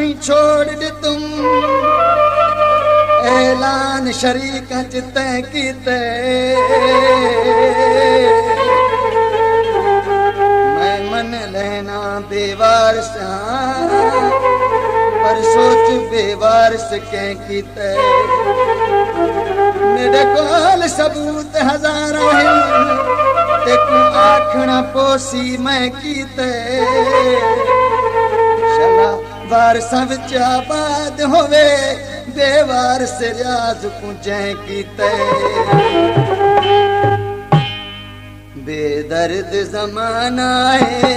नहीं छोड़ दे तुम ऐलान शरीका चिते कीते मैं मन लेना बेवारस पर सोच बेवारस के कीते मेरे कोल सबूत हजार है तेको आखना पोसी मैं कीते शला वारसा विच आबाद होवे बेवारस रियाज कुंजे कीते बेदर्द जमाना है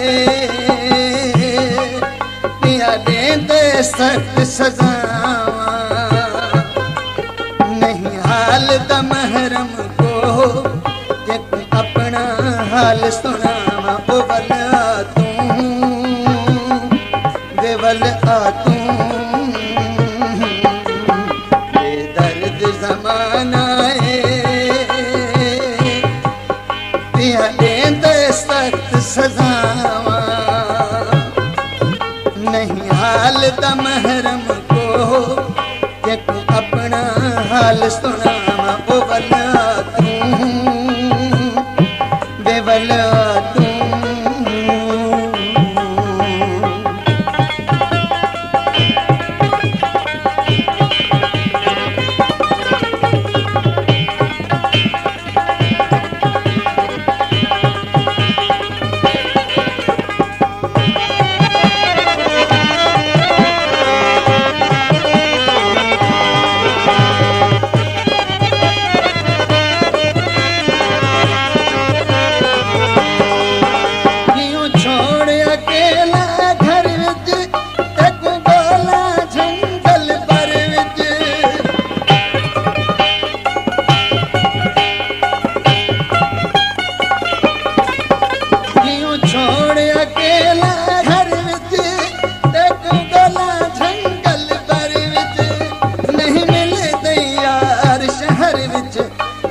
पिया देंदे सख्त सजावा नहीं हाल दा महरम को तेको अपना हाल सुनावा ओ वला तू बेवल आ तू बेदर्द जमाना है पिया देंदे सख्त सजावा नहीं हाल दा महरम को तेको अपना हाल सुनावा ओ वला तू बेवला तू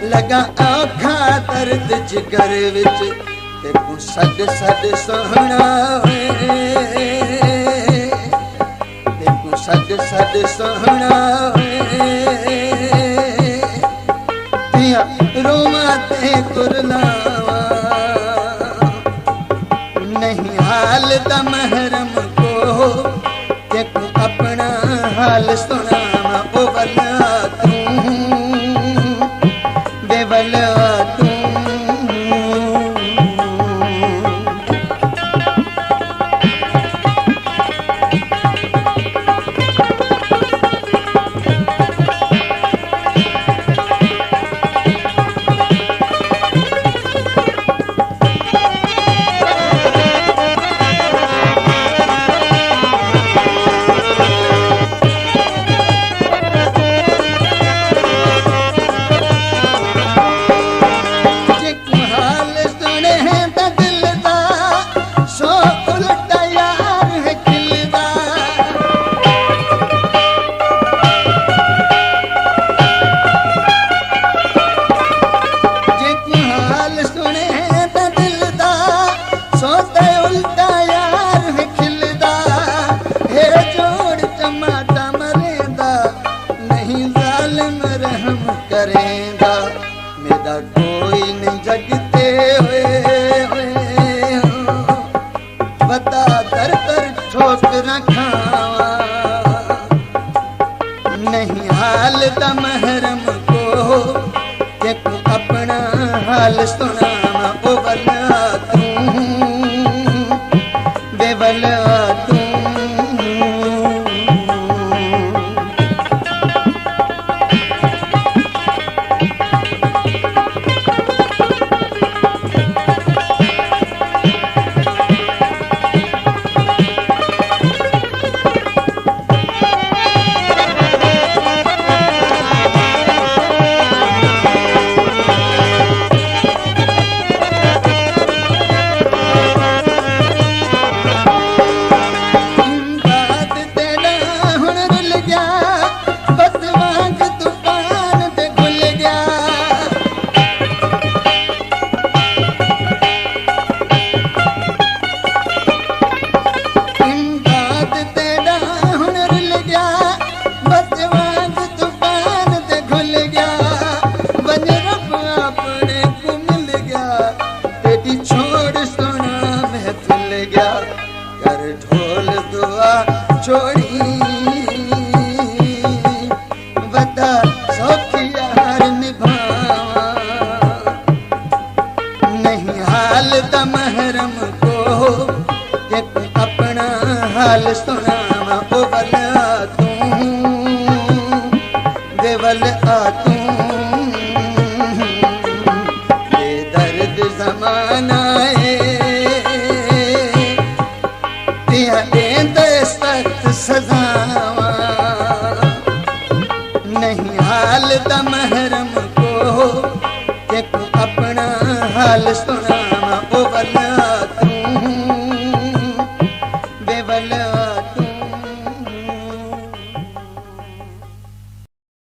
लगा आखा दर्द जिगर विच तेको सद सद सोहना तेको सद सद सोहना पिया रोमा ते कुरलावा नहीं हाल दा महरम को तेको अपना हाल सुनावा ओ वला तू बेवला तू करेंदा मेरा कोई नहीं जगते हुए बता दर दर ठोकर खावा नहीं हाल दा महरम को तेको अपना हाल सुनावा ओ वला तू बेवला तू हाल सुनावा ओ वल तू वे वल आ तू ये दर्द जमाना है तिया देंदे सख्त सजावा नहीं हाल दा महरम को एक अपना हाल सुना